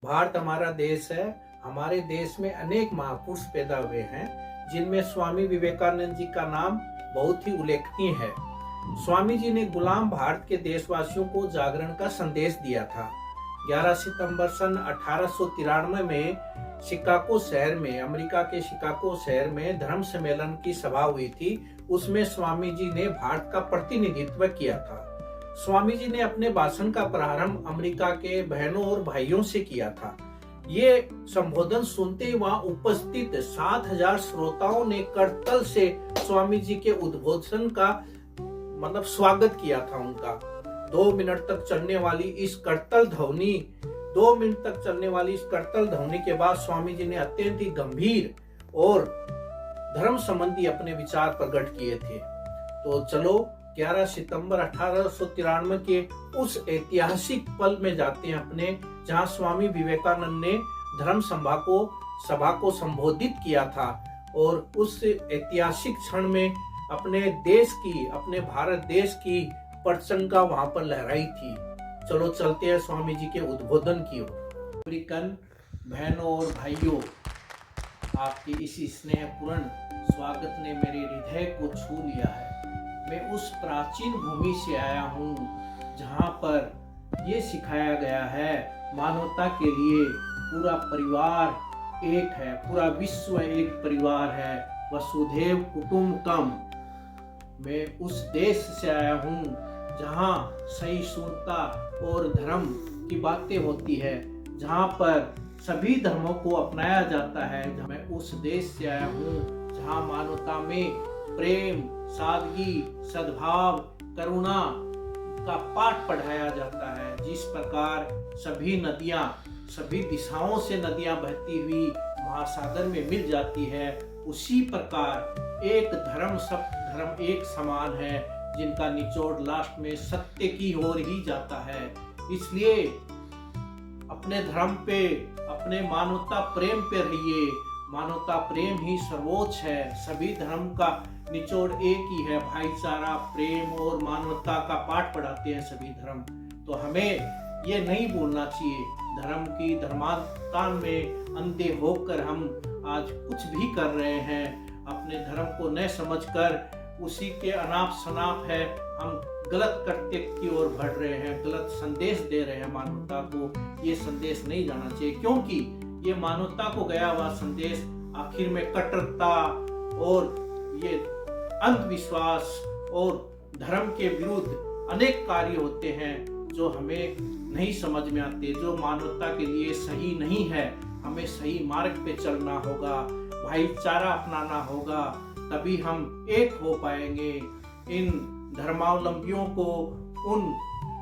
भारत हमारा देश है। हमारे देश में अनेक महापुरुष पैदा हुए हैं, जिनमें स्वामी विवेकानंद जी का नाम बहुत ही उल्लेखनीय है। स्वामी जी ने गुलाम भारत के देशवासियों को जागरण का संदेश दिया था। 11 सितंबर सन 1893 में शिकागो शहर में, अमेरिका के शिकागो शहर में धर्म सम्मेलन की सभा हुई थी। उसमें स्वामी जी ने भारत का प्रतिनिधित्व किया था। स्वामी जी ने अपने भाषण का प्रारंभ अमेरिका के बहनों और भाइयों से किया था। ये संबोधन सुनते ही वहां उपस्थित 7000 श्रोताओं ने करतल से स्वामी जी के उद्बोधन का स्वागत किया था उनका। 2 मिनट तक चलने वाली इस करतल ध्वनि के बाद स्वामी जी ने अत्यंत ही गंभीर और धर्म संबंधी अपने विचार प्रकट किए थे। तो चलो 11 सितंबर 1893 के उस ऐतिहासिक पल में जाते हैं अपने, जहां स्वामी विवेकानंद ने धर्म सभा को संबोधित किया था और उस ऐतिहासिक क्षण में अपने भारत देश की परचंगा वहां पर लहराई थी। चलो चलते हैं स्वामी जी के उद्बोधन की ओर। अमेरिकन बहनों और भाइयों, आपके इस स्नेहपूर्ण स्वागत ने मेरे हृदय को छू लिया है। मैं उस प्राचीन भूमि से आया हूँ जहाँ पर ये सिखाया गया है मानवता के लिए पूरा परिवार एक है, पूरा विश्व एक परिवार है, वसुधैव कुटुंबकम। मैं उस देश से आया हूँ जहाँ सहिष्णुता और धर्म की बातें होती है, जहाँ पर सभी धर्मों को अपनाया जाता है। मैं उस देश से आया हूँ जहाँ मानवता में प्रेम, सादगी, सद्भाव, करुणा का पाठ पढ़ाया जाता है। जिस प्रकार सभी दिशाओं से नदियां बहती हुई महासागर में मिल जाती है, उसी प्रकार एक धर्म, सब धर्म एक समान है, जिनका निचोड़ लास्ट में सत्य की ओर ही जाता है। इसलिए अपने धर्म पे, अपने मानवता प्रेम पे रहिए। मानवता प्रेम ही सर्वोच्च है। सभी धर्म का निचोड़ एक ही है, भाईचारा, प्रेम और मानवता का पाठ पढ़ाते हैं सभी धर्म। तो हमें ये नहीं भूलना चाहिए, धर्म की धर्मांतता में अंधे होकर हम आज कुछ भी कर रहे हैं। अपने धर्म को न समझकर उसी के अनाप शनाप है हम गलत कृत्य की ओर बढ़ रहे हैं, गलत संदेश दे रहे हैं मानवता को। ये संदेश नहीं जाना चाहिए, क्योंकि ये मानवता को गया हुआ संदेश आखिर में कट्टरता और ये अंधविश्वास और धर्म के विरुद्ध अनेक कार्य होते हैं जो हमें नहीं समझ में आते, जो मानवता के लिए सही नहीं है। हमें सही मार्ग पे चलना होगा, भाईचारा अपनाना होगा, तभी हम एक हो पाएंगे। इन धर्मावलंबियों को, उन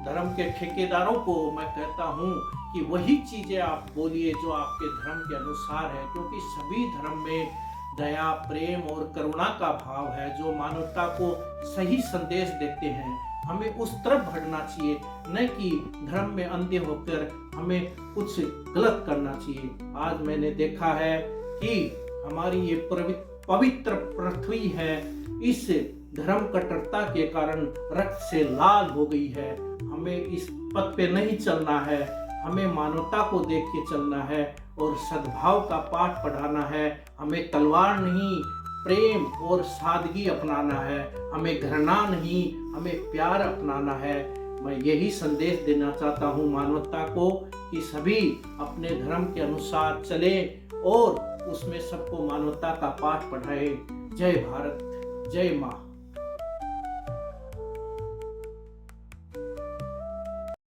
धर्म के ठेकेदारों को मैं कहता हूँ कि वही चीजें आप बोलिए जो आपके धर्म के अनुसार है, क्योंकि सभी धर्म में दया, प्रेम और करुणा का भाव है, जो मानवता को सही संदेश देते हैं। हमें उस तरफ बढ़ना चाहिए, न कि धर्म में अंधे होकर हमें कुछ गलत करना चाहिए। आज मैंने देखा है कि हमारी ये पवित्र पृथ्वी है, इस धर्म कट्टरता के कारण रक्त से लाल हो गई है। हमें इस पथ पे नहीं चलना है, हमें मानवता को देख के चलना है और सद्भाव का पाठ पढ़ाना है। हमें तलवार नहीं, प्रेम और सादगी अपनाना है। हमें घृणा नहीं, हमें प्यार अपनाना है। मैं यही संदेश देना चाहता हूँ मानवता को कि सभी अपने धर्म के अनुसार चले और उसमें सबको मानवता का पाठ पढ़ाए। जय भारत, जय माँ।